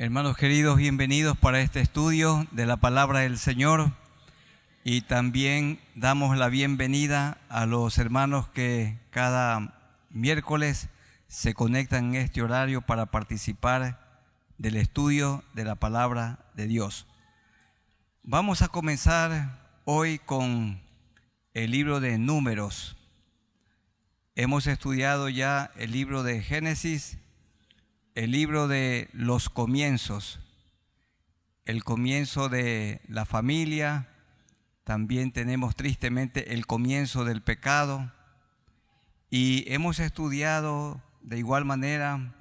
Hermanos queridos, bienvenidos para este estudio de la palabra del Señor, y también damos la bienvenida a los hermanos que cada miércoles se conectan en este horario para participar del estudio de la palabra de Dios. Vamos a comenzar hoy con el libro de Números. Hemos estudiado ya el libro de Génesis, el libro de los comienzos, el comienzo de la familia. También tenemos tristemente el comienzo del pecado, y hemos estudiado de igual manera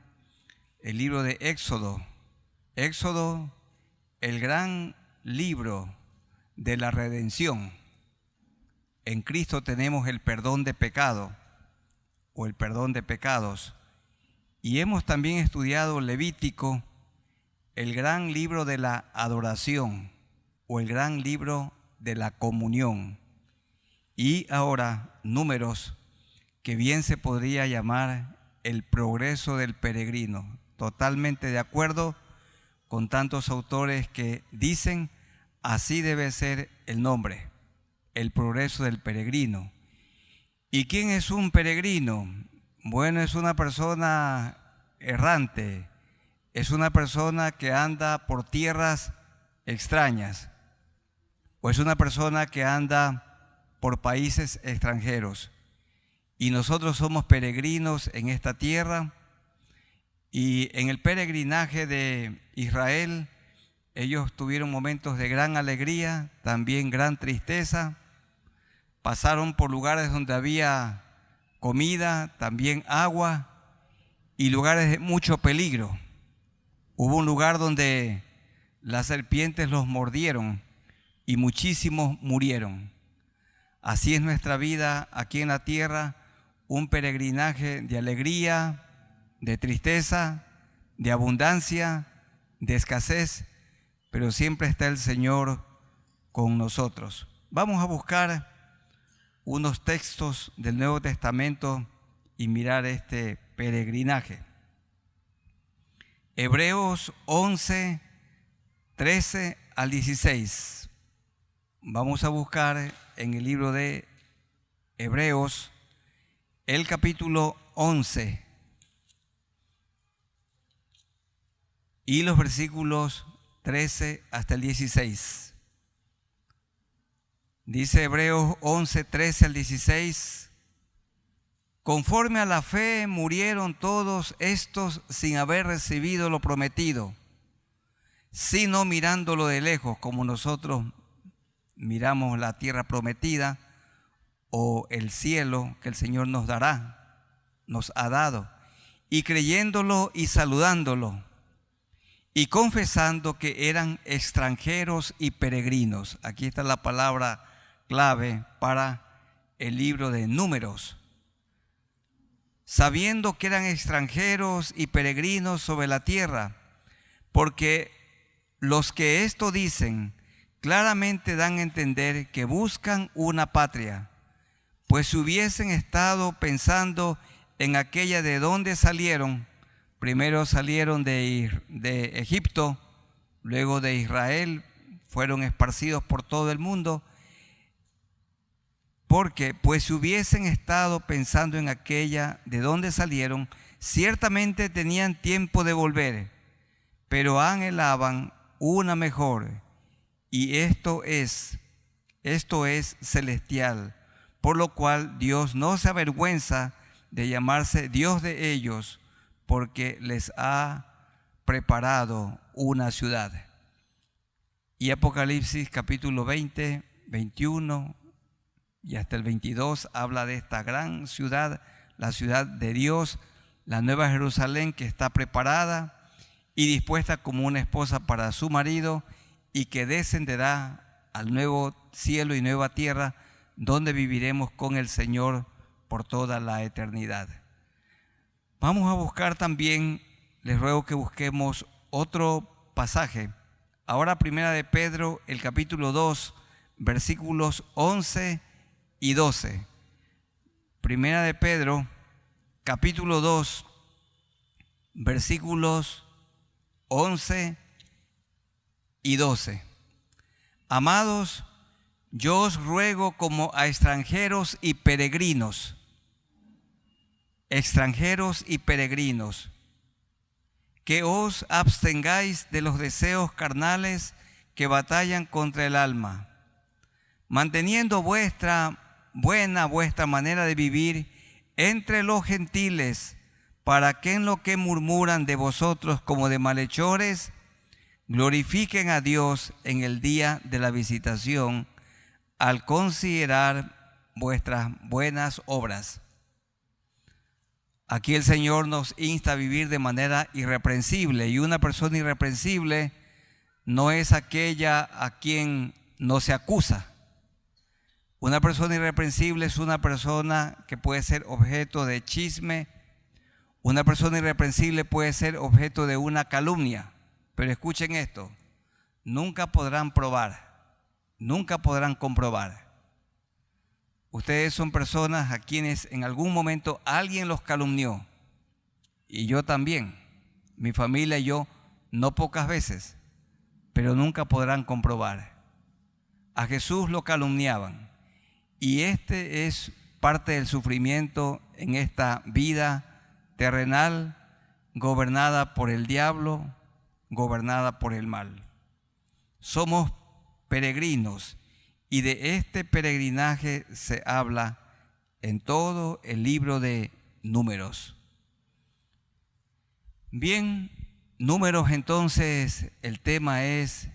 el libro de Éxodo. Éxodo, el gran libro de la redención. En Cristo tenemos el perdón de pecado o el perdón de pecados. Y hemos también estudiado Levítico, el gran libro de la adoración o el gran libro de la comunión. Y ahora Números, que bien se podría llamar el progreso del peregrino. Totalmente de acuerdo con tantos autores que dicen así debe ser el nombre, el progreso del peregrino. ¿Y quién es un peregrino? Bueno, es una persona errante, es una persona que anda por tierras extrañas, o es una persona que anda por países extranjeros. Y nosotros somos peregrinos en esta tierra, y en el peregrinaje de Israel, ellos tuvieron momentos de gran alegría, también gran tristeza. Pasaron por lugares donde había comida, también agua, y lugares de mucho peligro. Hubo un lugar donde las serpientes los mordieron y muchísimos murieron. Así es nuestra vida aquí en la tierra, un peregrinaje de alegría, de tristeza, de abundancia, de escasez, pero siempre está el Señor con nosotros. Vamos a buscar unos textos del Nuevo Testamento y mirar este peregrinaje. Hebreos 11, 13 al 16. Vamos a buscar en el libro de Hebreos el capítulo 11 y los versículos 13 hasta el 16. Dice Hebreos 11, 13 al 16: conforme a la fe murieron todos estos sin haber recibido lo prometido, sino mirándolo de lejos, como nosotros miramos la tierra prometida o el cielo que el Señor nos dará, nos ha dado, y creyéndolo y saludándolo, y confesando que eran extranjeros y peregrinos. Aquí está la palabra clave para el libro de Números. Sabiendo que eran extranjeros y peregrinos sobre la tierra, porque los que esto dicen claramente dan a entender que buscan una patria, pues si hubiesen estado pensando en aquella de donde salieron, primero salieron de Egipto, luego de Israel, fueron esparcidos por todo el mundo. Porque, pues si hubiesen estado pensando en aquella de donde salieron, ciertamente tenían tiempo de volver, pero anhelaban una mejor, y esto es celestial, por lo cual Dios no se avergüenza de llamarse Dios de ellos, porque les ha preparado una ciudad. Y Apocalipsis capítulo 20, 21 y hasta el 22 habla de esta gran ciudad, la ciudad de Dios, la nueva Jerusalén, que está preparada y dispuesta como una esposa para su marido, y que descenderá al nuevo cielo y nueva tierra, donde viviremos con el Señor por toda la eternidad. Vamos a buscar también, les ruego que busquemos otro pasaje. Ahora Primera de Pedro, el capítulo 2, versículos 11 y 12. Primera de Pedro, capítulo 2, versículos 11 y 12. Amados, yo os ruego como a extranjeros y peregrinos, que os abstengáis de los deseos carnales que batallan contra el alma, manteniendo vuestra manera de vivir entre los gentiles, para que en lo que murmuran de vosotros como de malhechores, glorifiquen a Dios en el día de la visitación, al considerar vuestras buenas obras. Aquí el Señor nos insta a vivir de manera irreprensible, y una persona irreprensible no es aquella a quien no se acusa. Una persona irreprensible es una persona que puede ser objeto de chisme. Una persona irreprensible puede ser objeto de una calumnia. Pero escuchen esto, nunca podrán probar, nunca podrán comprobar. Ustedes son personas a quienes en algún momento alguien los calumnió. Y yo también, mi familia y yo, no pocas veces, pero nunca podrán comprobar. A Jesús lo calumniaban. Y este es parte del sufrimiento en esta vida terrenal, gobernada por el diablo, gobernada por el mal. Somos peregrinos, y de este peregrinaje se habla en todo el libro de Números. Bien, Números, entonces, el tema es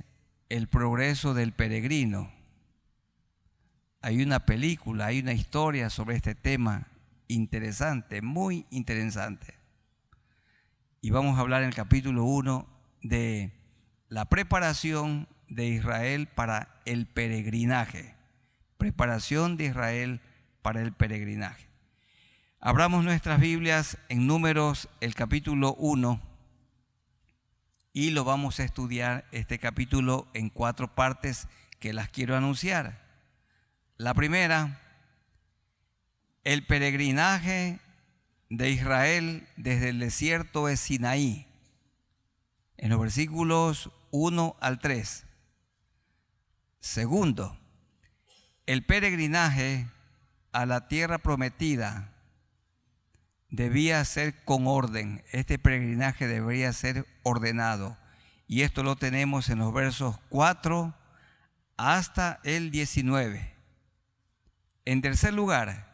el progreso del peregrino. Hay una película, hay una historia sobre este tema interesante, muy interesante. Y vamos a hablar en el capítulo 1 de la preparación de Israel para el peregrinaje. Preparación de Israel para el peregrinaje. Abramos nuestras Biblias en Números, el capítulo 1, y lo vamos a estudiar este capítulo en 4 partes que las quiero anunciar. La primera, el peregrinaje de Israel desde el desierto de Sinaí, en los versículos 1 al 3. Segundo, el peregrinaje a la tierra prometida debía ser con orden. Este peregrinaje debería ser ordenado. Y esto lo tenemos en los versos 4 hasta el 19. En tercer lugar,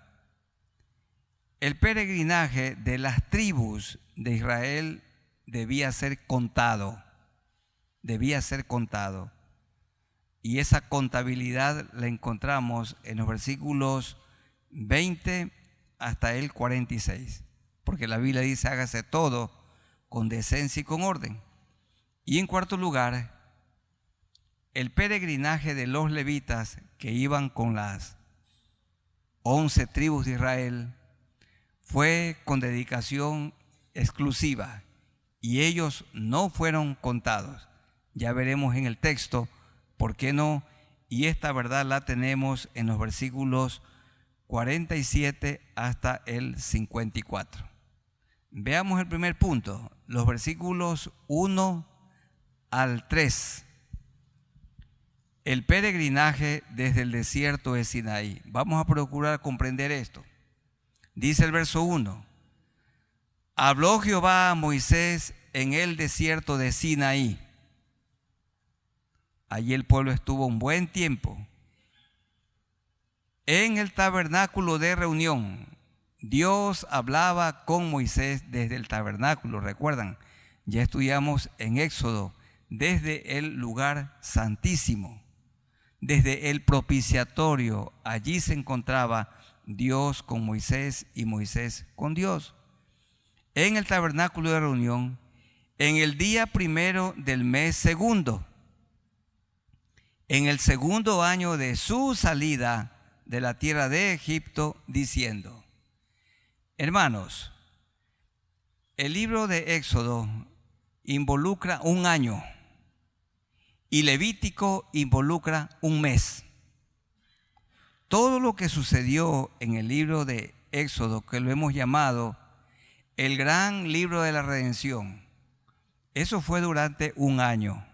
el peregrinaje de las tribus de Israel debía ser contado. Debía ser contado. Y esa contabilidad la encontramos en los versículos 20 hasta el 46. Porque la Biblia dice, hágase todo con decencia y con orden. Y en cuarto lugar, el peregrinaje de los levitas que iban con las 11 tribus de Israel fue con dedicación exclusiva y ellos no fueron contados. Ya veremos en el texto por qué no, y esta verdad la tenemos en los versículos 47 hasta el 54. Veamos el primer punto, los versículos 1 al 3. El peregrinaje desde el desierto de Sinaí. Vamos a procurar comprender esto. Dice el verso 1. Habló Jehová a Moisés en el desierto de Sinaí. Allí el pueblo estuvo un buen tiempo. En el tabernáculo de reunión, Dios hablaba con Moisés desde el tabernáculo. Recuerdan, ya estudiamos en Éxodo, desde el lugar santísimo, desde el propiciatorio. Allí se encontraba Dios con Moisés y Moisés con Dios. En el tabernáculo de reunión, en el día primero del mes segundo, en el segundo año de su salida de la tierra de Egipto, diciendo. Hermanos, el libro de Éxodo involucra un año y Levítico involucra un mes. Todo lo que sucedió en el libro de Éxodo, que lo hemos llamado el gran libro de la redención, Eso fue durante un año.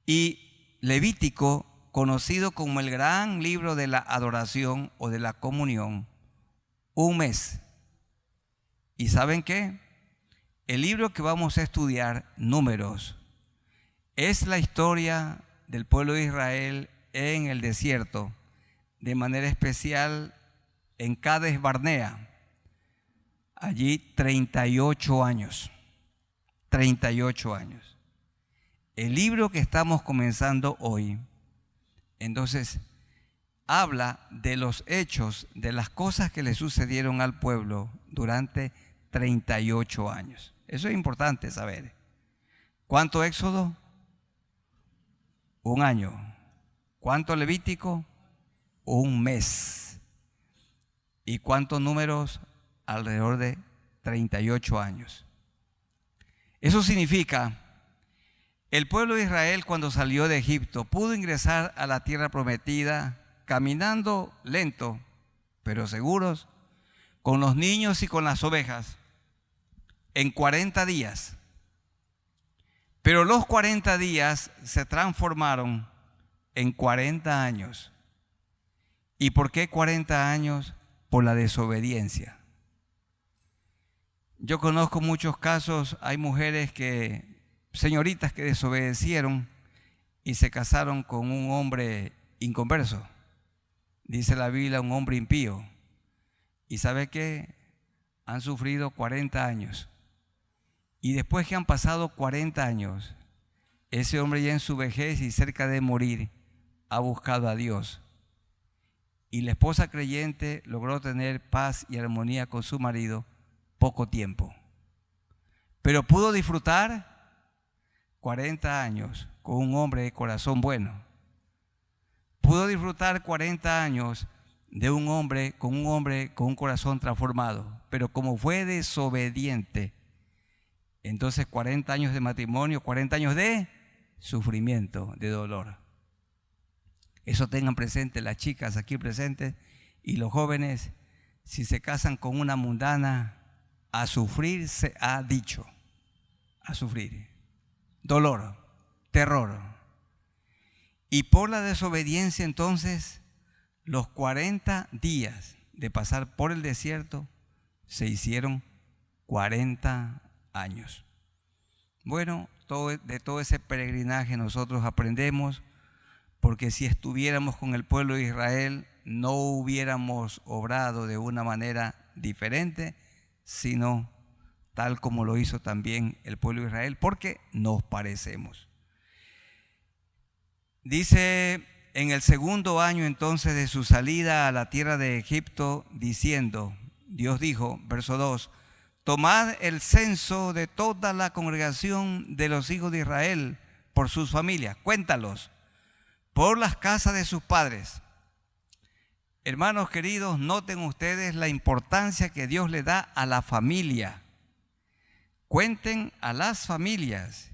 Y Levítico, conocido como el gran libro de la adoración o de la comunión, un mes. ¿Y saben qué? El libro que vamos a estudiar, Números, es la historia del pueblo de Israel en el desierto, de manera especial en Cades Barnea. Allí 38 años. 38 años. El libro que estamos comenzando hoy, entonces, habla de los hechos, de las cosas que le sucedieron al pueblo durante 38 años. Eso es importante saber. ¿Cuánto Éxodo? Un año. ¿Cuánto Levítico? Un mes. ¿Y cuántos Números? Alrededor de 38 años. Eso significa, el pueblo de Israel cuando salió de Egipto pudo ingresar a la tierra prometida caminando lento, pero seguros, con los niños y con las ovejas, en 40 días. Pero los 40 días se transformaron en 40 años. ¿Y por qué 40 años? Por la desobediencia. Yo conozco muchos casos, hay mujeres señoritas que desobedecieron y se casaron con un hombre inconverso. Dice la Biblia, un hombre impío. ¿Y sabe qué? Han sufrido 40 años. Y después que han pasado 40 años, ese hombre ya en su vejez y cerca de morir, ha buscado a Dios. Y la esposa creyente logró tener paz y armonía con su marido poco tiempo. Pero pudo disfrutar 40 años con un hombre de corazón bueno. Pudo disfrutar 40 años de un hombre con un corazón transformado. Pero como fue desobediente, entonces 40 años de matrimonio, 40 años de sufrimiento, de dolor. Eso tengan presente las chicas aquí presentes y los jóvenes. Si se casan con una mundana, a sufrir se ha dicho. A sufrir. Dolor, terror. Y por la desobediencia entonces, los 40 días de pasar por el desierto se hicieron 40 años. Bueno, de todo ese peregrinaje nosotros aprendemos, porque si estuviéramos con el pueblo de Israel no hubiéramos obrado de una manera diferente, sino tal como lo hizo también el pueblo de Israel, porque nos parecemos. Dice en el segundo año entonces de su salida a la tierra de Egipto, diciendo, Dios dijo, verso 2, tomad el censo de toda la congregación de los hijos de Israel por sus familias, cuéntalos, por las casas de sus padres. Hermanos queridos, noten ustedes la importancia que Dios le da a la familia. Cuenten a las familias.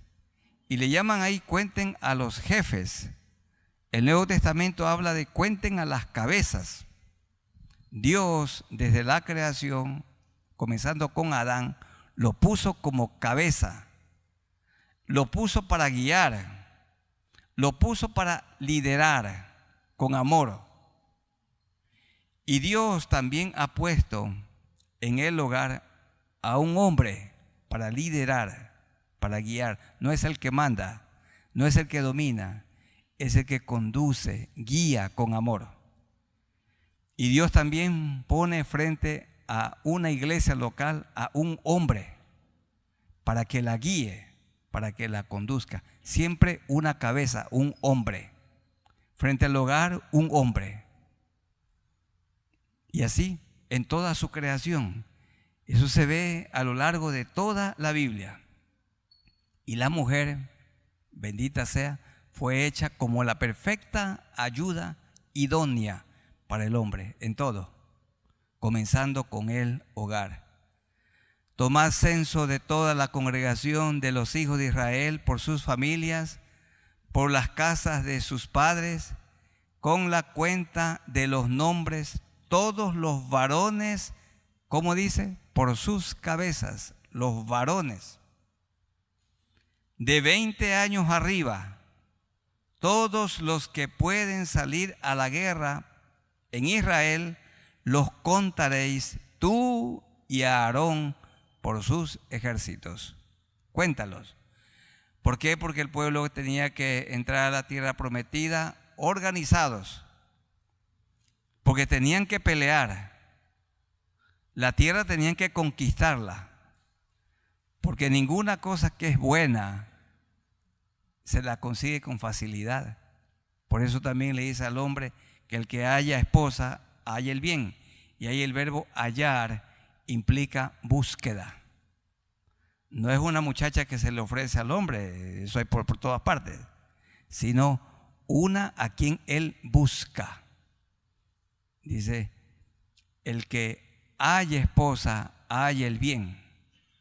Y le llaman ahí, cuenten a los jefes. El Nuevo Testamento habla de cuenten a las cabezas. Dios, desde la creación, comenzando con Adán, lo puso como cabeza. Lo puso para guiar. Lo puso para liderar con amor. Y Dios también ha puesto en el hogar a un hombre para liderar, para guiar. No es el que manda, no es el que domina, es el que conduce, guía con amor. Y Dios también pone frente a una iglesia local a un hombre para que la guíe, para que la conduzca. Siempre una cabeza, un hombre. Frente al hogar, un hombre. Y así, en toda su creación. Eso se ve a lo largo de toda la Biblia. Y la mujer, bendita sea, fue hecha como la perfecta ayuda idónea para el hombre en todo, comenzando con el hogar. Tomad censo de toda la congregación de los hijos de Israel por sus familias, por las casas de sus padres, con la cuenta de los nombres, todos los varones, ¿cómo dice? Por sus cabezas, los varones. de 20 años arriba, todos los que pueden salir a la guerra en Israel, los contaréis tú y a Aarón por sus ejércitos. Cuéntalos. ¿Por qué? Porque el pueblo tenía que entrar a la tierra prometida organizados, porque tenían que pelear. La tierra tenían que conquistarla, porque ninguna cosa que es buena se la consigue con facilidad. Por eso también le dice al hombre que el que haya esposa, haya el bien. Y ahí el verbo hallar implica búsqueda. No es una muchacha que se le ofrece al hombre, eso hay por todas partes, sino una a quien él busca. Dice, el que haya esposa, haya el bien.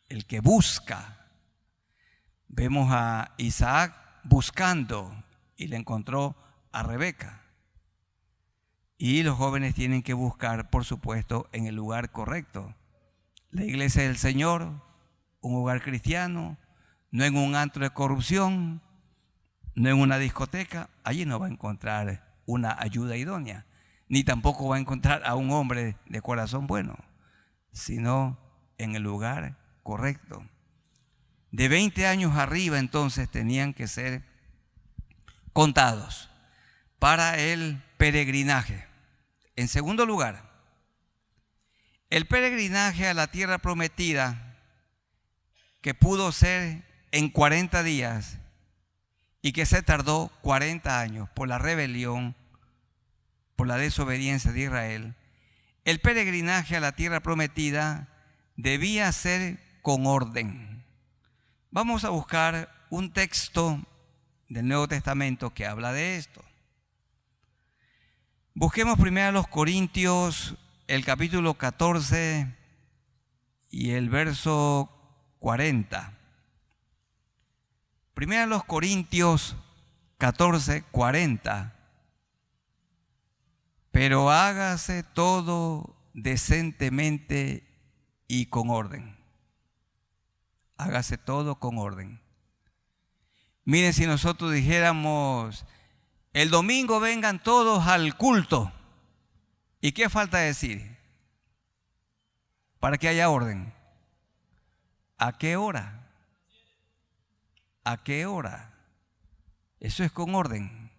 El que busca. Vemos a Isaac buscando y le encontró a Rebeca. Y los jóvenes tienen que buscar, por supuesto, en el lugar correcto. La iglesia del Señor, un hogar cristiano, no en un antro de corrupción, no en una discoteca. Allí no va a encontrar una ayuda idónea, ni tampoco va a encontrar a un hombre de corazón bueno, sino en el lugar correcto. De 20 años arriba, entonces, tenían que ser contados para el peregrinaje. En segundo lugar, el peregrinaje a la tierra prometida, que pudo ser en 40 días y que se tardó 40 años por la rebelión, por la desobediencia de Israel. El peregrinaje a la tierra prometida debía ser con orden. Vamos a buscar un texto del Nuevo Testamento que habla de esto. Busquemos primero a los Corintios, el capítulo 14 y el verso 40. Primero a los Corintios 14, 40. Pero hágase todo decentemente y con orden. Hágase todo con orden. Miren, si nosotros dijéramos, el domingo vengan todos al culto, ¿y qué falta decir? Para que haya orden. ¿A qué hora? ¿A qué hora? Eso es con orden.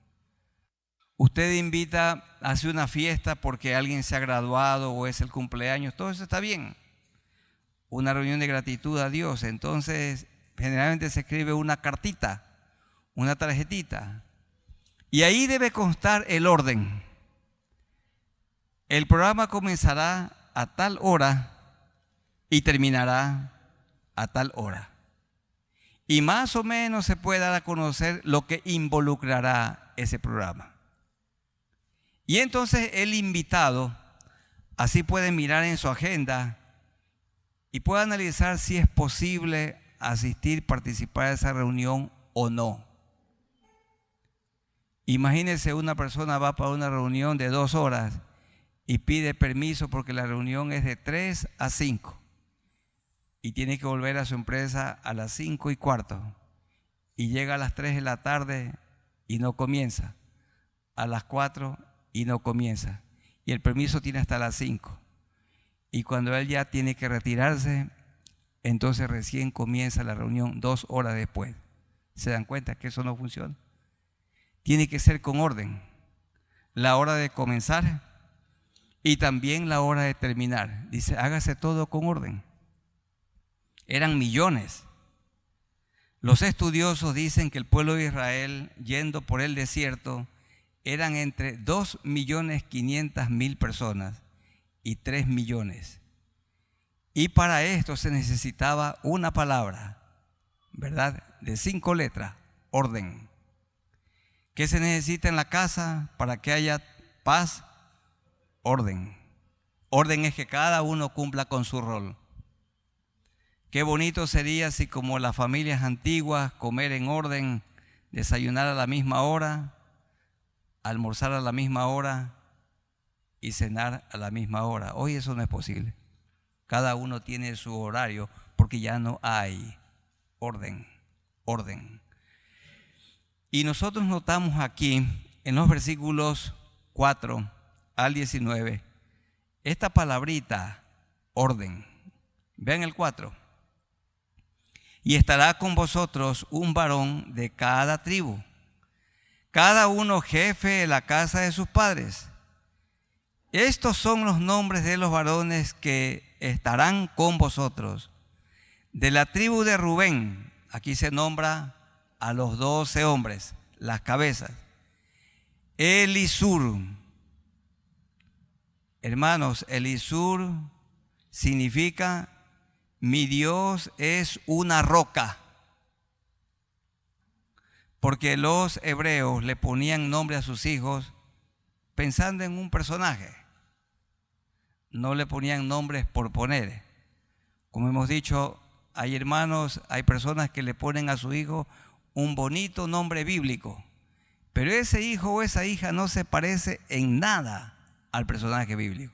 Usted invita, hace una fiesta porque alguien se ha graduado o es el cumpleaños, todo eso está bien. Una reunión de gratitud a Dios. Entonces, generalmente se escribe una cartita, una tarjetita. Y ahí debe constar el orden. El programa comenzará a tal hora y terminará a tal hora. Y más o menos se puede dar a conocer lo que involucrará ese programa. Y entonces el invitado así puede mirar en su agenda y puede analizar si es posible asistir, participar de esa reunión o no. Imagínese, una persona va para una reunión de 2 horas y pide permiso porque la reunión es de 3 a 5 y tiene que volver a su empresa a las 5:15 y llega a las 3 de la tarde y no comienza, a las 4 y no comienza, y el permiso tiene hasta las 5, y cuando él ya tiene que retirarse, entonces recién comienza la reunión 2 horas después. ¿Se dan cuenta que eso no funciona? Tiene que ser con orden, la hora de comenzar y también la hora de terminar. Dice, hágase todo con orden. Eran millones. Los estudiosos dicen que el pueblo de Israel, yendo por el desierto, eran entre 2.500.000 personas y 3 millones. Y para esto se necesitaba una palabra, ¿verdad? De 5 letras, orden. ¿Qué se necesita en la casa para que haya paz? Orden. Orden es que cada uno cumpla con su rol. Qué bonito sería si, como las familias antiguas, comer en orden, desayunar a la misma hora, almorzar a la misma hora y cenar a la misma hora. Hoy eso no es posible. Cada uno tiene su horario porque ya no hay orden. orden. Y nosotros notamos aquí en los versículos 4 al 19 esta palabrita, orden. Vean el 4. Y estará con vosotros un varón de cada tribu, cada uno jefe de la casa de sus padres. Estos son los nombres de los varones que estarán con vosotros. De la tribu de Rubén, aquí se nombra a los 12 hombres, las cabezas. Elisur. Hermanos, Elisur significa: mi Dios es una roca. Porque los hebreos le ponían nombre a sus hijos pensando en un personaje. No le ponían nombres por poner. Como hemos dicho, hay hermanos, hay personas que le ponen a su hijo un bonito nombre bíblico, pero ese hijo o esa hija no se parece en nada al personaje bíblico.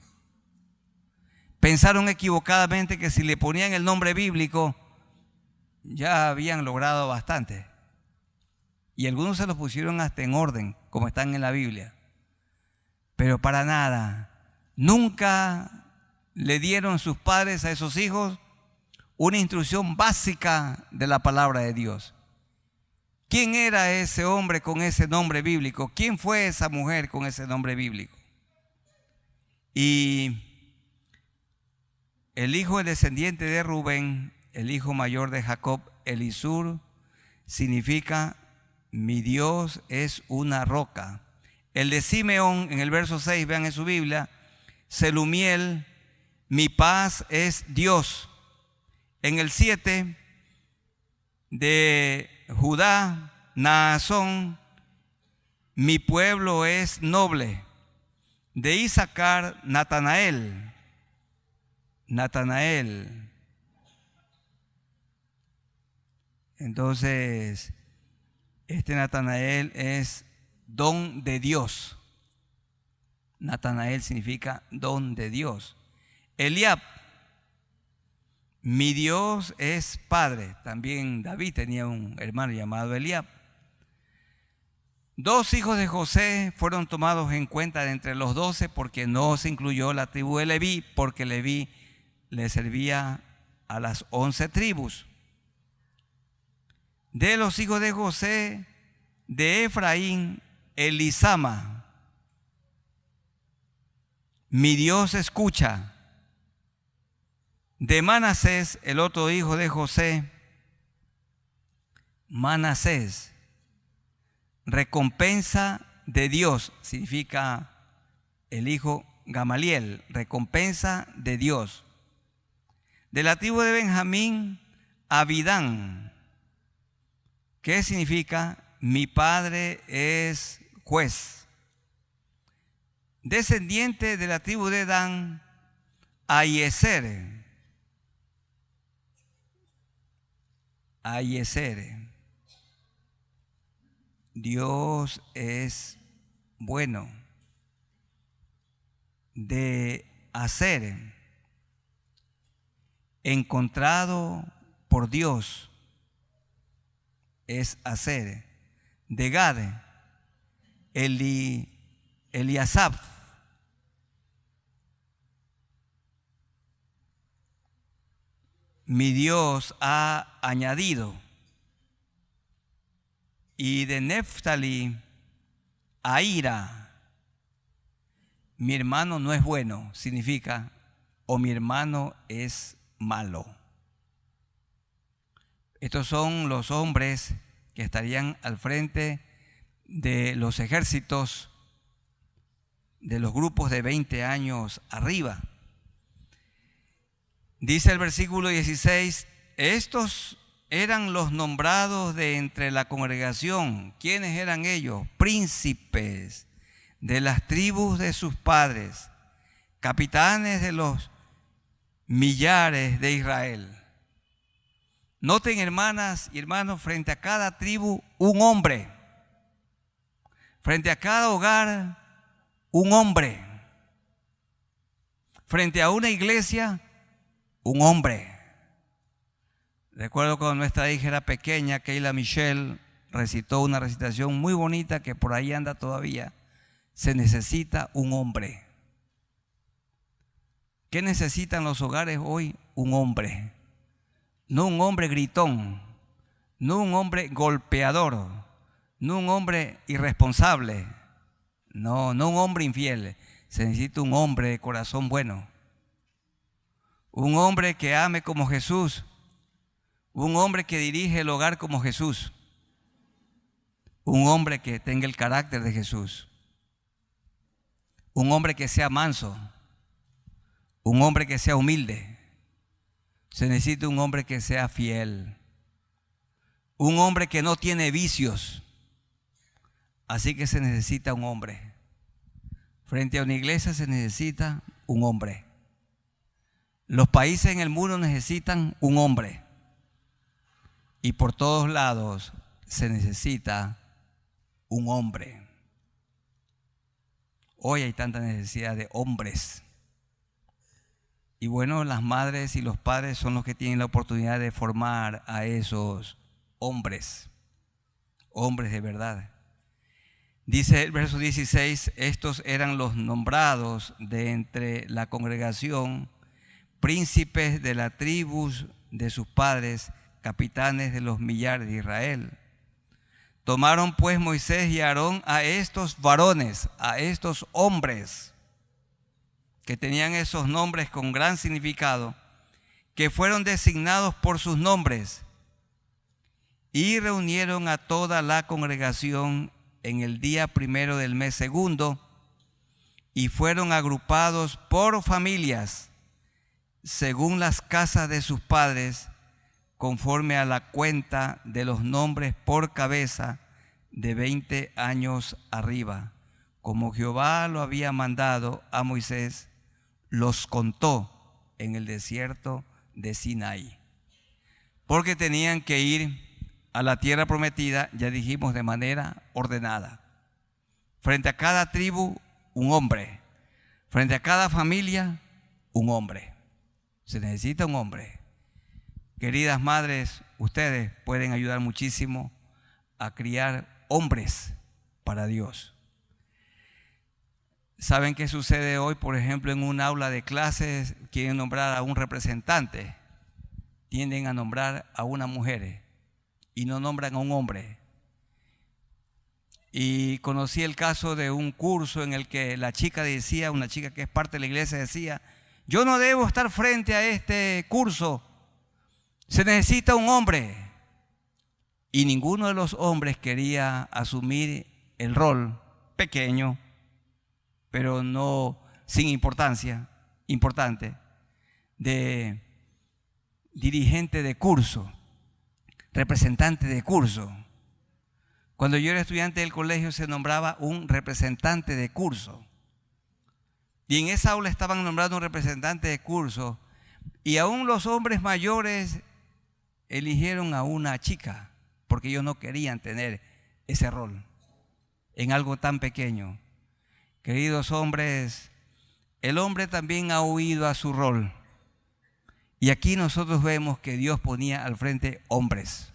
Pensaron equivocadamente que si le ponían el nombre bíblico ya habían logrado bastante. Y algunos se los pusieron hasta en orden, como están en la Biblia. Pero para nada. Nunca le dieron sus padres a esos hijos una instrucción básica de la palabra de Dios. ¿Quién era ese hombre con ese nombre bíblico? ¿Quién fue esa mujer con ese nombre bíblico? Y el hijo, el descendiente de Rubén, el hijo mayor de Jacob, Elisur, significa: mi Dios es una roca. El de Simeón, en el verso 6, vean en su Biblia, Selumiel, mi paz es Dios. En el 7, de Judá, Naasón, mi pueblo es noble. De Isaacar, Natanael. Entonces, este Natanael es don de Dios. Natanael significa don de Dios. Eliab, mi Dios es Padre. También David tenía un hermano llamado Eliab. 2 hijos de José fueron tomados en cuenta de entre los 12 porque no se incluyó la tribu de Leví, porque Leví le servía a las 11 tribus. De los hijos de José, de Efraín, Elisama, mi Dios escucha. De Manasés, el otro hijo de José, Manasés, recompensa de Dios, significa el hijo Gamaliel, recompensa de Dios. De la tribu de Benjamín, Abidán, ¿qué significa? Mi padre es juez. Descendiente de la tribu de Dan, Aiezer. Dios es bueno. De Aser, encontrado por Dios, es Aser. De Gad, Eliasaf. Mi Dios ha añadido. Y de Neftali, Aira, mi hermano no es bueno, significa, o mi hermano es malo. Estos son los hombres que estarían al frente de los ejércitos de los grupos de 20 años arriba. Dice el versículo 16, estos eran los nombrados de entre la congregación. ¿Quiénes eran ellos? Príncipes de las tribus de sus padres, capitanes de los millares de Israel. Noten, hermanas y hermanos, frente a cada tribu, un hombre. Frente a cada hogar, un hombre. Frente a una iglesia, un hombre. Recuerdo cuando nuestra hija era pequeña, Keila Michelle recitó una recitación muy bonita que por ahí anda todavía. Se necesita un hombre. ¿Qué necesitan los hogares hoy? Un hombre. No un hombre gritón, no un hombre golpeador, no un hombre irresponsable, no un hombre infiel. Se necesita un hombre de corazón bueno. Un hombre que ame como Jesús. Un hombre que dirige el hogar como Jesús. Un hombre que tenga el carácter de Jesús. Un hombre que sea manso. Un hombre que sea humilde. Se necesita un hombre que sea fiel. Un hombre que no tiene vicios. Así que se necesita un hombre. Frente a una iglesia se necesita un hombre. Los países en el mundo necesitan un hombre. Y por todos lados se necesita un hombre. Hoy hay tanta necesidad de hombres. Y bueno, las madres y los padres son los que tienen la oportunidad de formar a esos hombres. Hombres de verdad. Dice el verso 16, estos eran los nombrados de entre la congregación, príncipes de la tribus de sus padres, capitanes de los millares de Israel. Tomaron pues Moisés y Aarón a estos varones, a estos hombres, que tenían esos nombres con gran significado, que fueron designados por sus nombres, y reunieron a toda la congregación en el día primero del mes segundo, y fueron agrupados por familias, según las casas de sus padres, conforme a la cuenta de los nombres por cabeza de 20 años arriba. Como Jehová lo había mandado a Moisés, los contó en el desierto de Sinaí. Porque tenían que ir a la tierra prometida, ya dijimos, de manera ordenada. Frente a cada tribu, un hombre. Frente a cada familia, un hombre. Se necesita un hombre. Queridas madres, ustedes pueden ayudar muchísimo a criar hombres para Dios. ¿Saben qué sucede hoy? Por ejemplo, en un aula de clases quieren nombrar a un representante, tienden a nombrar a una mujer y no nombran a un hombre. Y conocí el caso de un curso en el que la chica decía, una chica que es parte de la iglesia decía, yo no debo estar frente a este curso, se necesita un hombre. Y ninguno de los hombres quería asumir el rol pequeño, pero no sin importancia, importante, de dirigente de curso, representante de curso. Cuando yo era estudiante del colegio se nombraba un representante de curso. Y en esa aula estaban nombrando un representante de curso. Y aún los hombres mayores eligieron a una chica, porque ellos no querían tener ese rol en algo tan pequeño. Queridos hombres, el hombre también ha huido a su rol. Y aquí nosotros vemos que Dios ponía al frente hombres.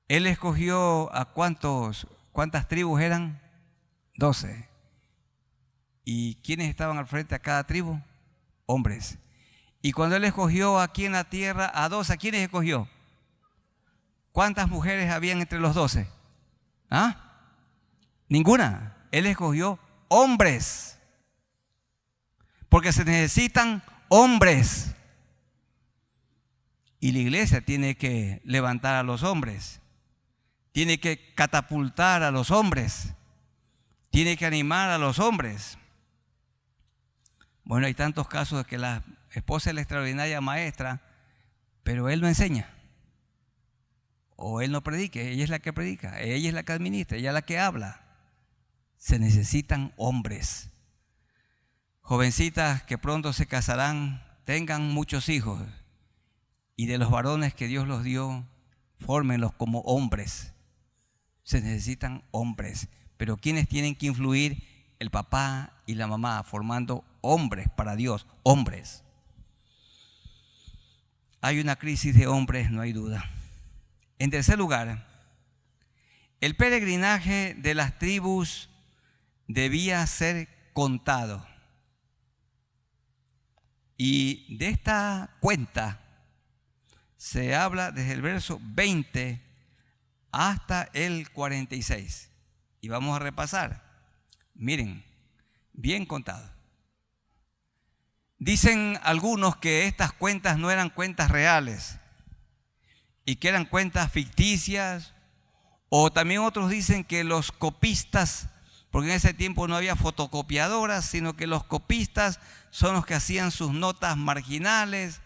Él escogió a ¿cuántas tribus eran? 12. ¿Y quiénes estaban al frente a cada tribu? Hombres. Y cuando Él escogió aquí en la tierra a 12, ¿a quiénes escogió? ¿Cuántas mujeres habían entre los 12? ¿Ah? Ninguna. Él escogió hombres. Porque se necesitan hombres. Y la iglesia tiene que levantar a los hombres. Tiene que catapultar a los hombres. Tiene que animar a los hombres. Bueno, hay tantos casos de que la esposa es la extraordinaria maestra, pero él no enseña. O él no predica, ella es la que predica, ella es la que administra, ella es la que habla. Se necesitan hombres. Jovencitas que pronto se casarán, tengan muchos hijos. Y de los varones que Dios los dio, fórmenlos como hombres. Se necesitan hombres. Pero ¿quiénes tienen que influir? El papá y la mamá, formando hombres para Dios, hombres. hay una crisis de hombres, no hay duda. En tercer lugar, el peregrinaje de las tribus debía ser contado. Y de esta cuenta se habla desde el verso 20 hasta el 46. Y vamos a repasar. Miren, bien contado. Dicen algunos que estas cuentas no eran cuentas reales y que eran cuentas ficticias, o también otros dicen que los copistas, porque en ese tiempo no había fotocopiadoras, sino que los copistas son los que hacían sus notas marginales,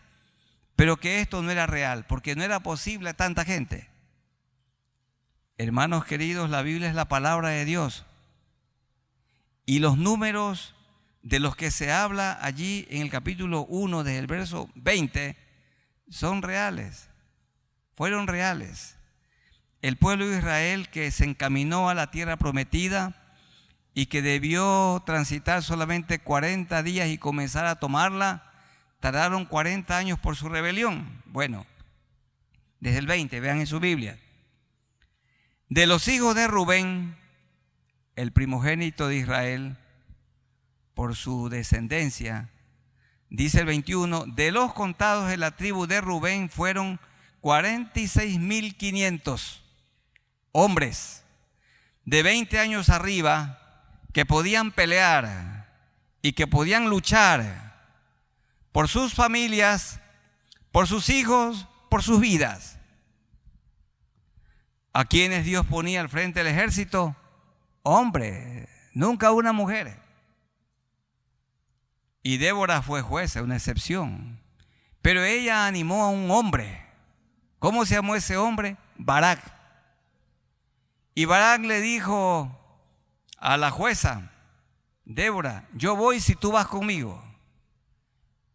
pero que esto no era real, porque no era posible a tanta gente. Hermanos queridos, la Biblia es la palabra de Dios, y los números de los que se habla allí en el capítulo 1, desde el verso 20, son reales, fueron reales. El pueblo de Israel que se encaminó a la tierra prometida y que debió transitar solamente 40 días y comenzar a tomarla, tardaron 40 años por su rebelión. Bueno, desde el 20, vean en su Biblia. De los hijos de Rubén, el primogénito de Israel, por su descendencia, dice el 21, de los contados de la tribu de Rubén fueron 46.500 hombres de 20 años arriba que podían pelear y que podían luchar por sus familias, por sus hijos, por sus vidas. ¿A quienes Dios ponía al frente del ejército? Hombre, nunca una mujer. Y Débora fue jueza, una excepción. Pero ella animó a un hombre. ¿Cómo se llamó ese hombre? Barak. Y Barak le dijo a la jueza, Débora, yo voy si tú vas conmigo.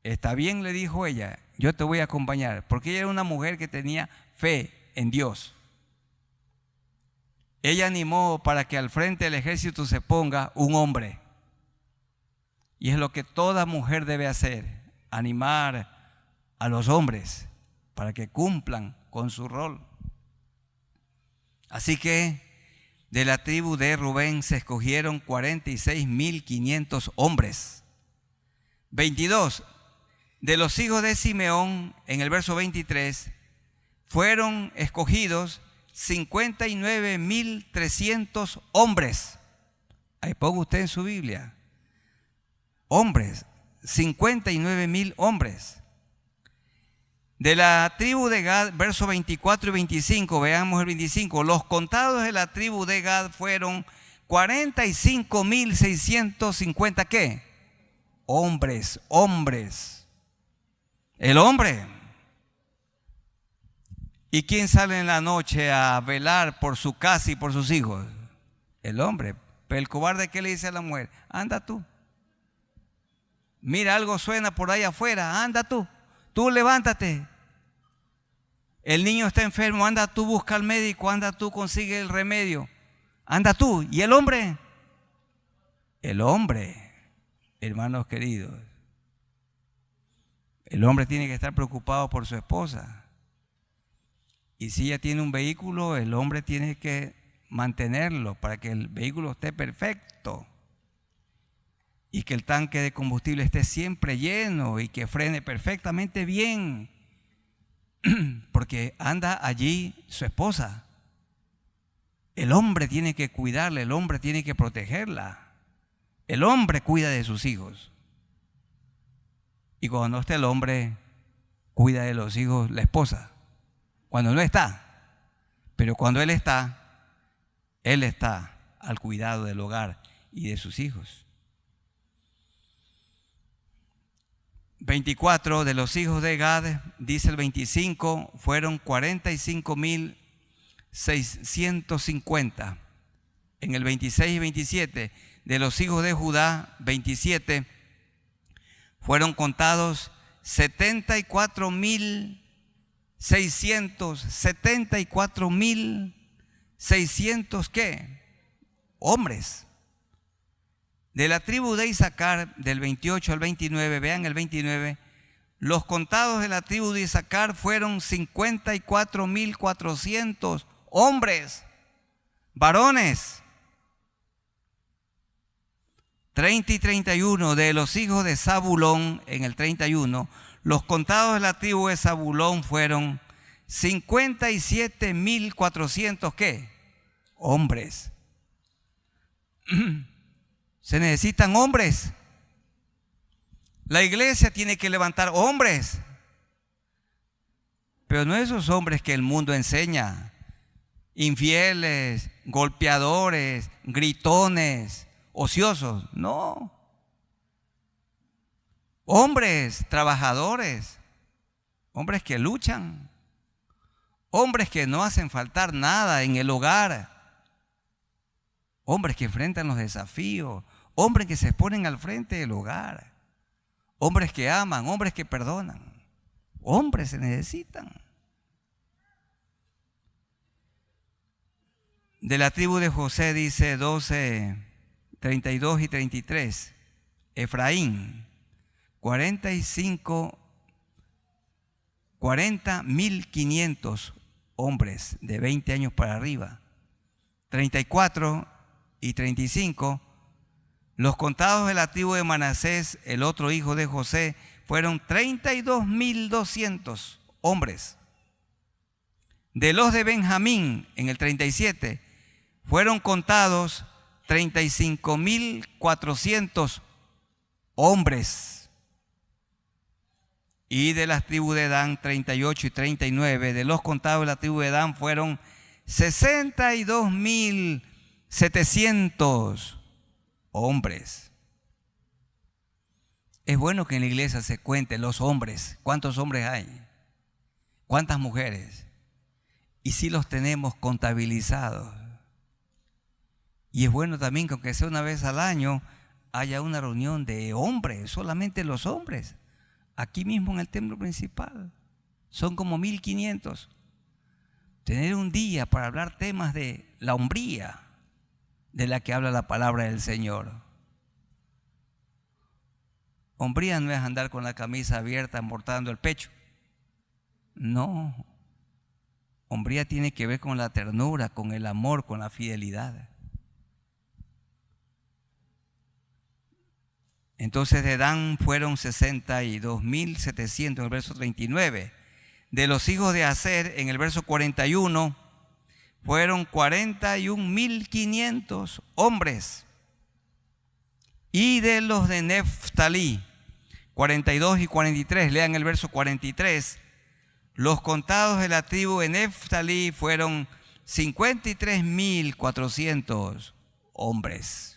Está bien, le dijo ella, yo te voy a acompañar, porque ella era una mujer que tenía fe en Dios. Ella animó para que al frente del ejército se ponga un hombre. Y es lo que toda mujer debe hacer, animar a los hombres para que cumplan con su rol. Así que de la tribu de Rubén se escogieron 46.500 hombres. 22. De los hijos de Simeón, en el verso 23, fueron escogidos 59.300 hombres. Ahí ponga usted en su Biblia. Hombres, 59.000 hombres. De la tribu de Gad, versos 24 y 25, veamos el 25. Los contados de la tribu de Gad fueron 45.650, ¿qué? Hombres. El hombre. ¿Y quién sale en la noche a velar por su casa y por sus hijos? El hombre. Pero el cobarde, ¿qué le dice a la mujer? Anda tú. Mira, algo suena por ahí afuera, anda tú levántate. El niño está enfermo, anda tú, busca al médico, anda tú, consigue el remedio, anda tú. ¿Y el hombre? El hombre, hermanos queridos, el hombre tiene que estar preocupado por su esposa. Y si ella tiene un vehículo, el hombre tiene que mantenerlo para que el vehículo esté perfecto. Y que el tanque de combustible esté siempre lleno y que frene perfectamente bien, porque anda allí su esposa. El hombre tiene que cuidarla, el hombre tiene que protegerla. El hombre cuida de sus hijos. Y cuando no esté el hombre, cuida de los hijos la esposa. Cuando no está. Pero cuando él está al cuidado del hogar y de sus hijos. 24 de los hijos de Gad, dice el 25, fueron 45.650. En el 26 y 27 de los hijos de Judá, 27, fueron contados 74.600, ¿qué? Hombres. De la tribu de Isaacar, del 28 al 29, vean el 29, Los contados de la tribu de Isaacar fueron 54,400 hombres, varones. 30 y 31 de los hijos de Zabulón, en el 31, los contados de la tribu de Zabulón fueron 57,400, ¿qué? Hombres. Se necesitan hombres. La iglesia tiene que levantar hombres, pero no esos hombres que el mundo enseña, infieles, golpeadores, gritones, ociosos, no. Hombres trabajadores, hombres que luchan, hombres que no hacen faltar nada en el hogar, hombres que enfrentan los desafíos, hombres que se ponen al frente del hogar, hombres que aman, hombres que perdonan. Hombres se necesitan. De la tribu de José dice 12, 32 y 33. Efraín, 40,500 hombres de 20 años para arriba. 34 y 35. Los contados de la tribu de Manasés, el otro hijo de José, fueron 32,200 hombres. De los de Benjamín, en el 37, fueron contados 35,400 hombres. Y de las tribus de Dan, 38 y 39, de los contados de la tribu de Dan fueron 62,700 hombres. Es bueno que en la iglesia se cuenten los hombres. ¿Cuántos hombres hay? ¿Cuántas mujeres? Y si los tenemos contabilizados. Y es bueno también que aunque sea una vez al año haya una reunión de hombres, solamente los hombres, aquí mismo en el templo principal. Son como 1,500. Tener un día para hablar temas de la hombría de la que habla la palabra del Señor. Hombría no es andar con la camisa abierta, amortando el pecho. No. Hombría tiene que ver con la ternura, con el amor, con la fidelidad. Entonces de Dan fueron 62,700 en el verso 39. De los hijos de Aser, en el verso 41, fueron 41,500 hombres. Y de los de Neftalí, 42 y 43, lean el verso 43. Los contados de la tribu de Neftalí fueron 53,400 hombres.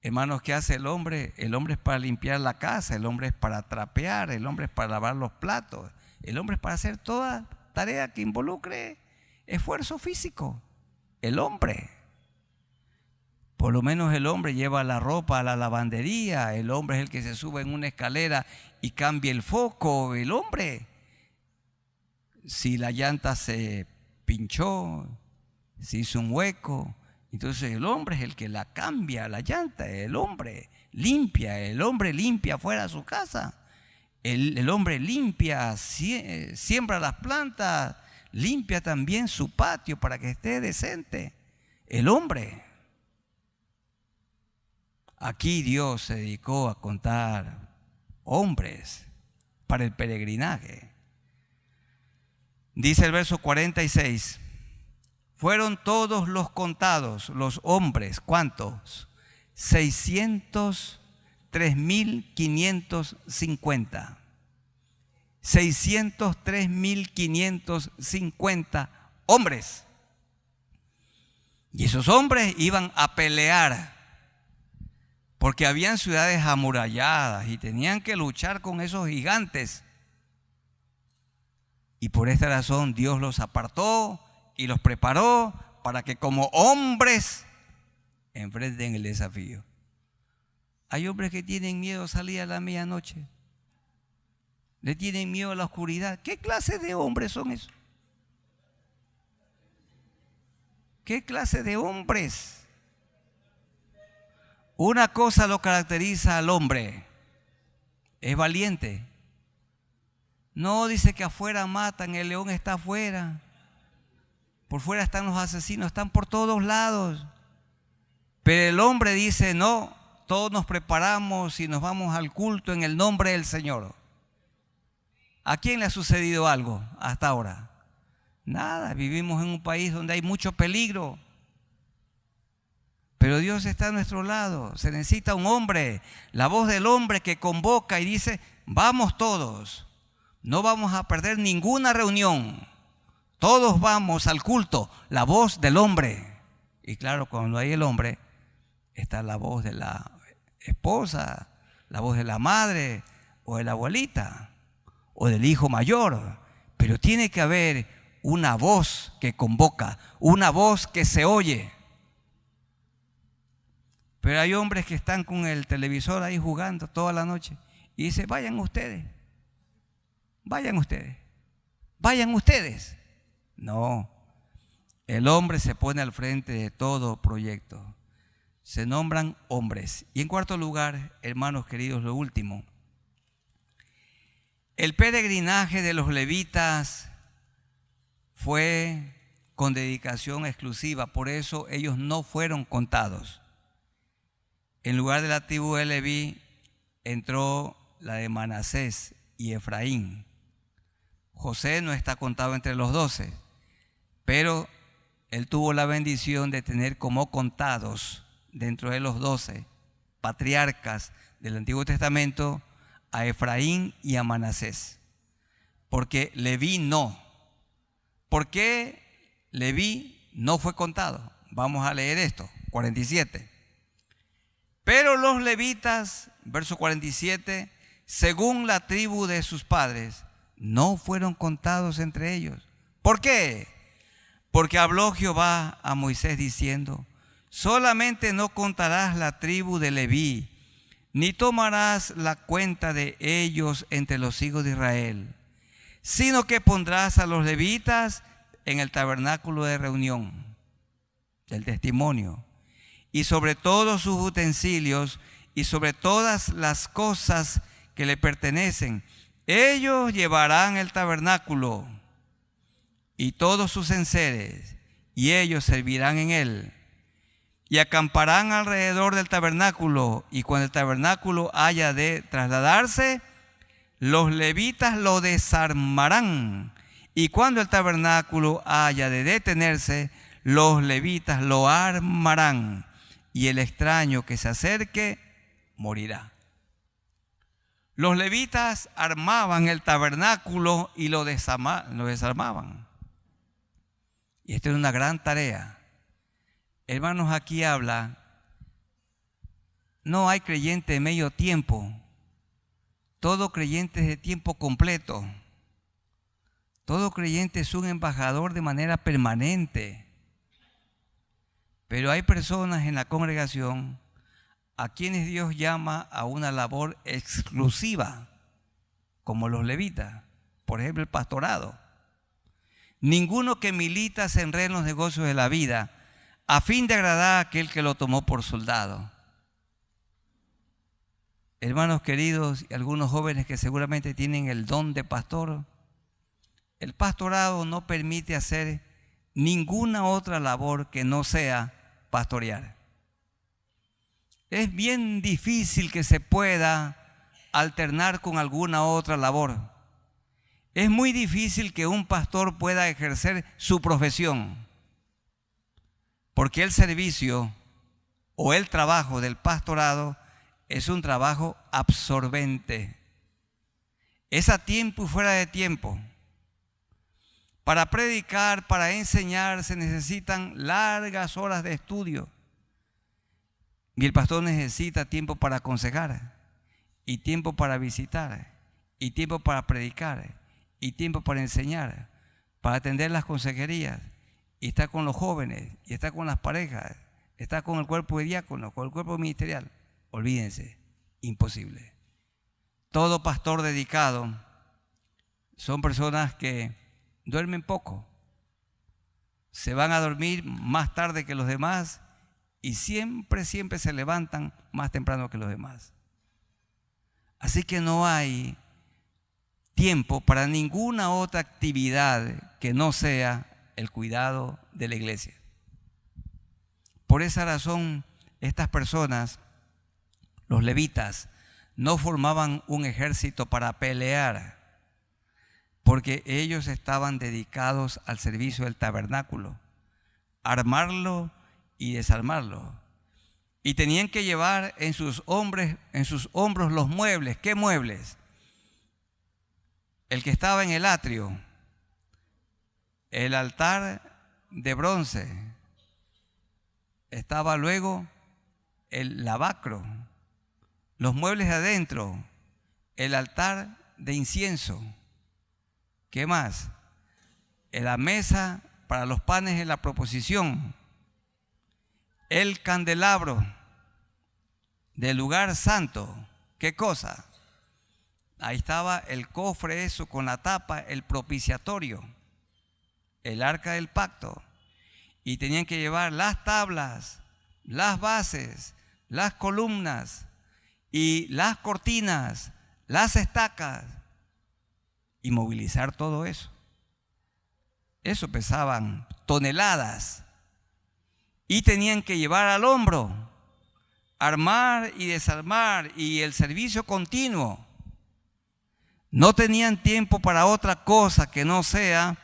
Hermanos, ¿qué hace el hombre? El hombre es para limpiar la casa, el hombre es para trapear, el hombre es para lavar los platos, el hombre es para hacer toda tarea que involucre esfuerzo físico. El hombre, por lo menos el hombre lleva la ropa a la lavandería, el hombre es el que se sube en una escalera y cambia el foco. El hombre, si la llanta se pinchó, se hizo un hueco, entonces el hombre es el que la cambia, la llanta. El hombre limpia fuera de su casa. El hombre limpia, siembra las plantas, limpia también su patio para que esté decente. El hombre. Aquí Dios se dedicó a contar hombres para el peregrinaje. Dice el verso 46. Fueron todos los contados, los hombres, ¿cuántos? 603,550. 603,550 hombres. Y esos hombres iban a pelear, porque habían ciudades amuralladas y tenían que luchar con esos gigantes. Y por esta razón Dios los apartó y los preparó para que como hombres enfrenten el desafío. Hay hombres que tienen miedo a salir a la medianoche. Le tienen miedo a la oscuridad. ¿Qué clase de hombres son esos? ¿Qué clase de hombres? Una cosa lo caracteriza al hombre: es valiente. No dice que afuera matan, el león está afuera. Por fuera están los asesinos, están por todos lados. Pero el hombre dice, no, todos nos preparamos y nos vamos al culto en el nombre del Señor. ¿A quién le ha sucedido algo hasta ahora? Nada, vivimos en un país donde hay mucho peligro. Pero Dios está a nuestro lado. Se necesita un hombre, la voz del hombre que convoca y dice, vamos todos. No vamos a perder ninguna reunión. Todos vamos al culto, la voz del hombre. Y claro, cuando hay el hombre, está la voz de la esposa, la voz de la madre o de la abuelita o del hijo mayor. Pero tiene que haber una voz que convoca, una voz que se oye. Pero hay hombres que están con el televisor ahí jugando toda la noche y dice, vayan ustedes. No, el hombre se pone al frente de todo proyecto. Se nombran hombres. Y en cuarto lugar, hermanos queridos, lo último. El peregrinaje de los levitas fue con dedicación exclusiva, por eso ellos no fueron contados. En lugar de la tribu de Leví entró la de Manasés y Efraín. José no está contado entre los 12, pero él tuvo la bendición de tener como contados dentro de los 12 patriarcas del Antiguo Testamento a Efraín y a Manasés. Porque Leví no. ¿Por qué Leví no fue contado? Vamos a leer esto, 47. Pero los levitas, verso 47, según la tribu de sus padres, no fueron contados entre ellos. ¿Por qué? Porque habló Jehová a Moisés diciendo, solamente no contarás la tribu de Leví, ni tomarás la cuenta de ellos entre los hijos de Israel, sino que pondrás a los levitas en el tabernáculo de reunión del testimonio, y sobre todos sus utensilios, y sobre todas las cosas que le pertenecen. Ellos llevarán el tabernáculo y todos sus enseres, y ellos servirán en él. Y acamparán alrededor del tabernáculo, y cuando el tabernáculo haya de trasladarse, los levitas lo desarmarán. Y cuando el tabernáculo haya de detenerse, los levitas lo armarán, y el extraño que se acerque morirá. Los levitas armaban el tabernáculo y lo desarmaban. Y esta es una gran tarea. Hermanos, aquí habla, no hay creyente de medio tiempo. Todo creyente es de tiempo completo. Todo creyente es un embajador de manera permanente. Pero hay personas en la congregación a quienes Dios llama a una labor exclusiva, como los levitas, por ejemplo el pastorado. Ninguno que milita se enreda en los negocios de la vida a fin de agradar a aquel que lo tomó por soldado. Hermanos queridos, y algunos jóvenes que seguramente tienen el don de pastor, el pastorado no permite hacer ninguna otra labor que no sea pastorear. Es bien difícil que se pueda alternar con alguna otra labor. Es muy difícil que un pastor pueda ejercer su profesión, porque el servicio o el trabajo del pastorado es un trabajo absorbente. Es a tiempo y fuera de tiempo. Para predicar, para enseñar, se necesitan largas horas de estudio. Y el pastor necesita tiempo para aconsejar, y tiempo para visitar, y tiempo para predicar, y tiempo para enseñar, para atender las consejerías, y está con los jóvenes, y está con las parejas, está con el cuerpo de diácono, con el cuerpo ministerial. Olvídense, imposible. Todo pastor dedicado son personas que duermen poco, se van a dormir más tarde que los demás, y siempre se levantan más temprano que los demás. Así que no hay tiempo para ninguna otra actividad que no sea el cuidado de la iglesia. Por esa razón, estas personas, los levitas, no formaban un ejército para pelear, porque ellos estaban dedicados al servicio del tabernáculo, armarlo y desarmarlo. Y tenían que llevar en sus hombros los muebles. ¿Qué muebles? El que estaba en el atrio, el altar de bronce, estaba luego el lavacro, los muebles de adentro, el altar de incienso. ¿Qué más? La mesa para los panes de la proposición, el candelabro del lugar santo. ¿Qué cosa? Ahí estaba el cofre, eso con la tapa, el propiciatorio, el arca del pacto. Y tenían que llevar las tablas, las bases, las columnas y las cortinas, las estacas, y movilizar todo eso. Eso pesaban toneladas. Y tenían que llevar al hombro, armar y desarmar, y el servicio continuo. No tenían tiempo para otra cosa que no sea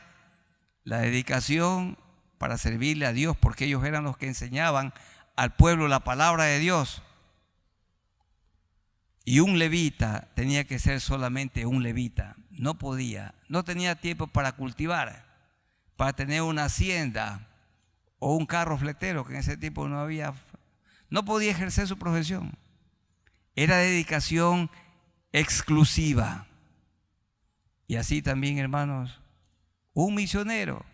la dedicación para servirle a Dios, porque ellos eran los que enseñaban al pueblo la palabra de Dios. Y un levita tenía que ser solamente un levita. No podía, no tenía tiempo para cultivar, para tener una hacienda o un carro fletero, que en ese tiempo no había. No podía ejercer su profesión. Era dedicación exclusiva. Y así también, hermanos, un misionero,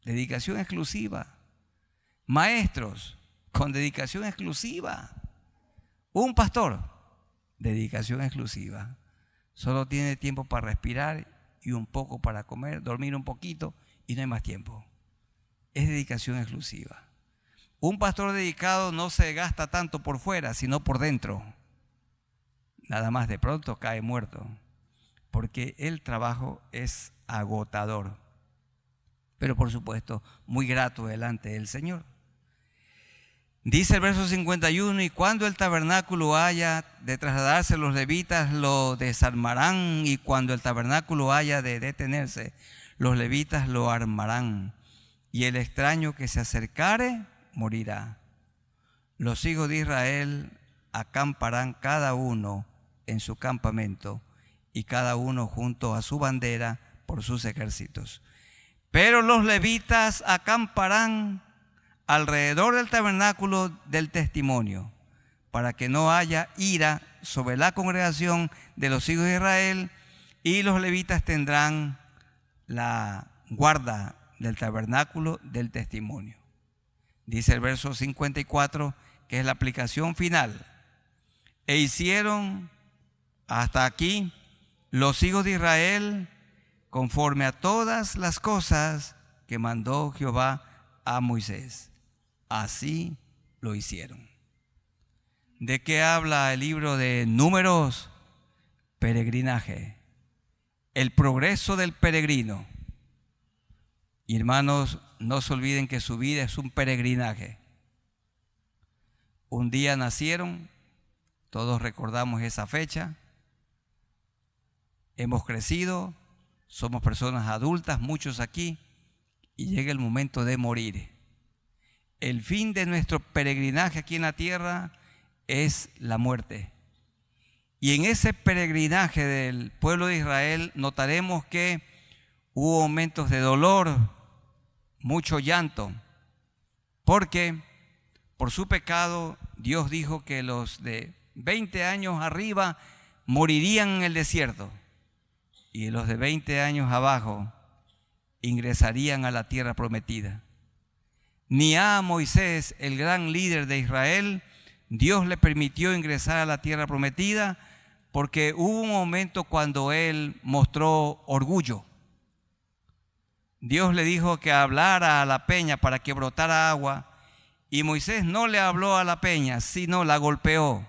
dedicación exclusiva. Maestros, con dedicación exclusiva. Un pastor, dedicación exclusiva. Solo tiene tiempo para respirar y un poco para comer, dormir un poquito y no hay más tiempo. Es dedicación exclusiva. Un pastor dedicado no se gasta tanto por fuera, sino por dentro. Nada más de pronto cae muerto, porque el trabajo es agotador, pero por supuesto muy grato delante del Señor. Dice el verso 51, y cuando el tabernáculo haya de trasladarse, los levitas lo desarmarán, y cuando el tabernáculo haya de detenerse, los levitas lo armarán, y el extraño que se acercare morirá. Los hijos de Israel acamparán cada uno en su campamento, y cada uno junto a su bandera por sus ejércitos. Pero los levitas acamparán alrededor del tabernáculo del testimonio, para que no haya ira sobre la congregación de los hijos de Israel, y los levitas tendrán la guarda del tabernáculo del testimonio. Dice el verso 54, que es la aplicación final. E hicieron hasta aquí los hijos de Israel conforme a todas las cosas que mandó Jehová a Moisés. Así lo hicieron. ¿De qué habla el libro de Números? Peregrinaje. El progreso del peregrino. Y hermanos, no se olviden que su vida es un peregrinaje. Un día nacieron, todos recordamos esa fecha. Hemos crecido, somos personas adultas, muchos aquí, y llega el momento de morir. El fin de nuestro peregrinaje aquí en la tierra es la muerte. Y en ese peregrinaje del pueblo de Israel notaremos que hubo momentos de dolor, mucho llanto, porque por su pecado Dios dijo que los de 20 años arriba morirían en el desierto, y los de 20 años abajo ingresarían a la tierra prometida. Ni a Moisés, el gran líder de Israel, Dios le permitió ingresar a la tierra prometida, porque hubo un momento cuando él mostró orgullo. Dios le dijo que hablara a la peña para que brotara agua, y Moisés no le habló a la peña, sino la golpeó.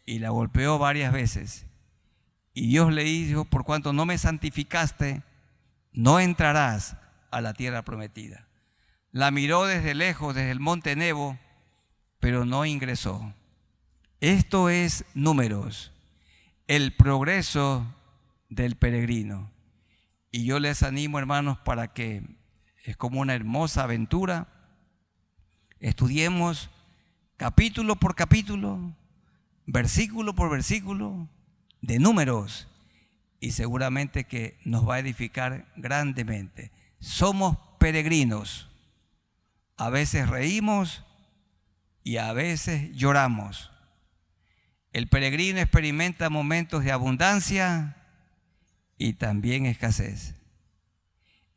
y la golpeó varias veces. Y Dios le dijo: por cuanto no me santificaste, no entrarás a la tierra prometida. La miró desde lejos, desde el monte Nebo, pero no ingresó. Esto es Números, el progreso del peregrino. Y yo les animo, hermanos, para que es como una hermosa aventura. Estudiemos capítulo por capítulo, versículo por versículo de Números, y seguramente que nos va a edificar grandemente. Somos peregrinos. A veces reímos y a veces lloramos. El peregrino experimenta momentos de abundancia y también escasez.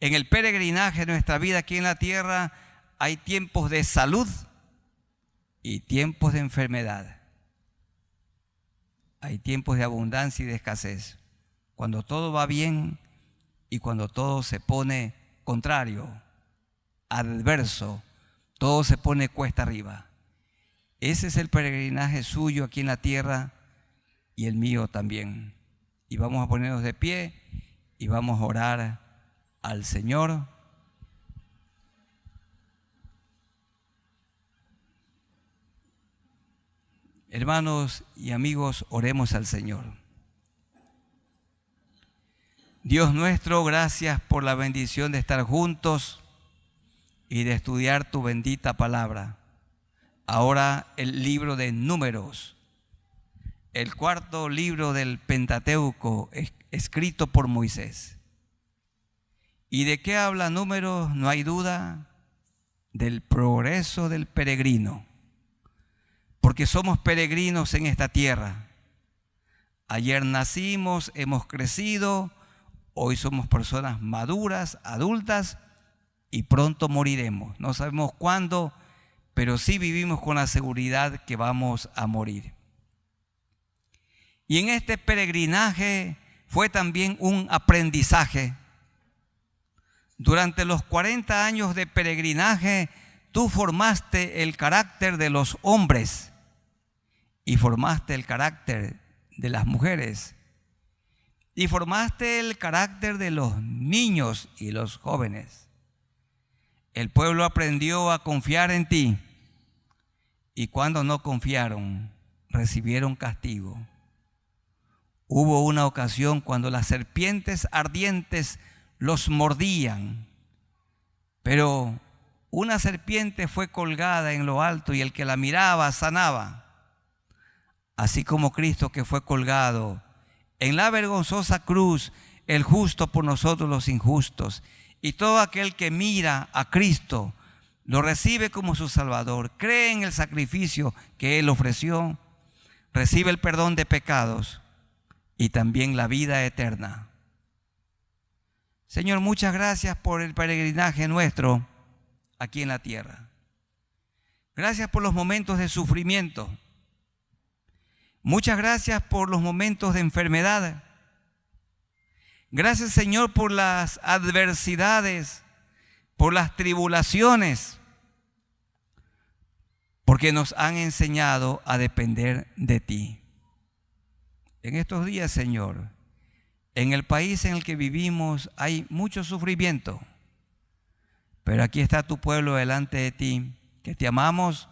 En el peregrinaje de nuestra vida aquí en la tierra hay tiempos de salud y tiempos de enfermedad. Hay tiempos de abundancia y de escasez. Cuando todo va bien y cuando todo se pone contrario, adverso, todo se pone cuesta arriba. Ese es el peregrinaje suyo aquí en la tierra y el mío también. Y vamos a ponernos de pie y vamos a orar al Señor. Hermanos y amigos, oremos al Señor. Dios nuestro, gracias por la bendición de estar juntos y de estudiar tu bendita palabra. Ahora el libro de Números, el cuarto libro del Pentateuco, escrito por Moisés. ¿Y de qué habla Números? No hay duda, del progreso del peregrino, porque somos peregrinos en esta tierra. Ayer nacimos, hemos crecido, hoy somos personas maduras, adultas, y pronto moriremos. No sabemos cuándo, pero sí vivimos con la seguridad que vamos a morir. Y en este peregrinaje fue también un aprendizaje. Durante los 40 años de peregrinaje, tú formaste el carácter de los hombres y formaste el carácter de las mujeres y formaste el carácter de los niños y los jóvenes. El pueblo aprendió a confiar en ti y cuando no confiaron, recibieron castigo. Hubo una ocasión cuando las serpientes ardientes los mordían, pero una serpiente fue colgada en lo alto y el que la miraba sanaba. Así como Cristo, que fue colgado en la vergonzosa cruz, el justo por nosotros los injustos. Y todo aquel que mira a Cristo, lo recibe como su Salvador, cree en el sacrificio que Él ofreció, recibe el perdón de pecados y también la vida eterna. Señor, muchas gracias por el peregrinaje nuestro aquí en la tierra. Gracias por los momentos de sufrimiento. Muchas gracias por los momentos de enfermedad. Gracias, Señor, por las adversidades, por las tribulaciones, porque nos han enseñado a depender de ti. En estos días, Señor, en el país en el que vivimos hay mucho sufrimiento, pero aquí está tu pueblo delante de ti, que te amamos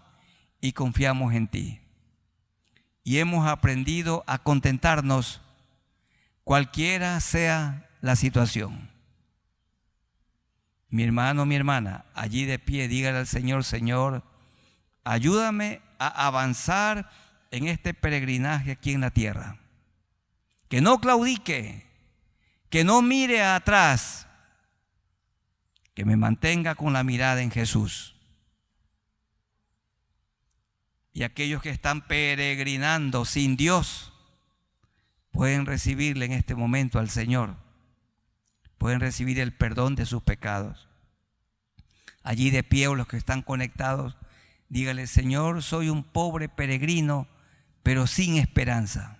y confiamos en ti. Y hemos aprendido a contentarnos cualquiera sea la situación. Mi hermano, mi hermana, allí de pie, dígale al Señor: Señor, ayúdame a avanzar en este peregrinaje aquí en la tierra. Que no claudique, que no mire atrás, que me mantenga con la mirada en Jesús. Y aquellos que están peregrinando sin Dios, pueden recibirle en este momento al Señor. Pueden recibir el perdón de sus pecados. Allí de pie, o los que están conectados, dígale: Señor, soy un pobre peregrino, pero sin esperanza.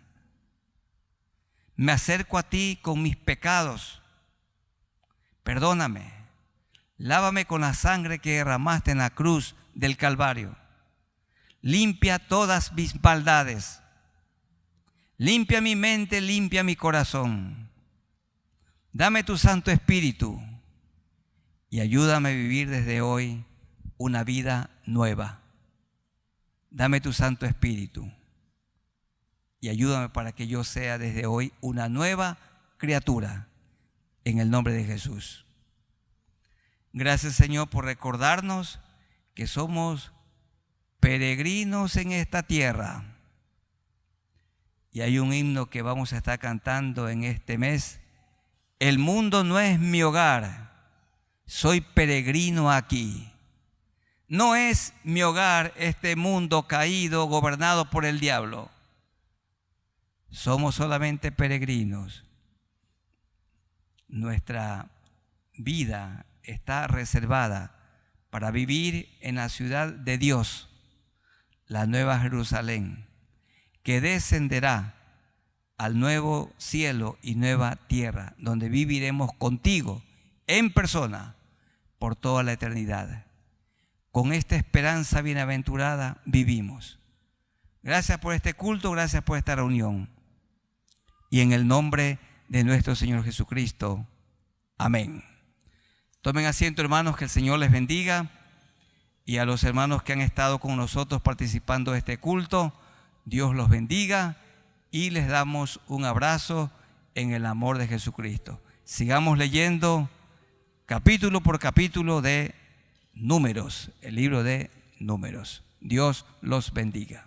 Me acerco a ti con mis pecados. Perdóname. Lávame con la sangre que derramaste en la cruz del Calvario. Limpia todas mis maldades. Limpia mi mente, limpia mi corazón. Dame tu Santo Espíritu y ayúdame a vivir desde hoy una vida nueva. Dame tu Santo Espíritu y ayúdame para que yo sea desde hoy una nueva criatura, en el nombre de Jesús. Gracias, Señor, por recordarnos que somos peregrinos en esta tierra. Y hay un himno que vamos a estar cantando en este mes. El mundo no es mi hogar, soy peregrino aquí. No es mi hogar este mundo caído, gobernado por el diablo. Somos solamente peregrinos. Nuestra vida está reservada para vivir en la ciudad de Dios, la Nueva Jerusalén, que descenderá al nuevo cielo y nueva tierra, donde viviremos contigo en persona por toda la eternidad. Con esta esperanza bienaventurada vivimos. Gracias por este culto, gracias por esta reunión. Y en el nombre de nuestro Señor Jesucristo. Amén. Tomen asiento, hermanos, que el Señor les bendiga. Y a los hermanos que han estado con nosotros participando de este culto, Dios los bendiga y les damos un abrazo en el amor de Jesucristo. Sigamos leyendo capítulo por capítulo de Números, el libro de Números. Dios los bendiga.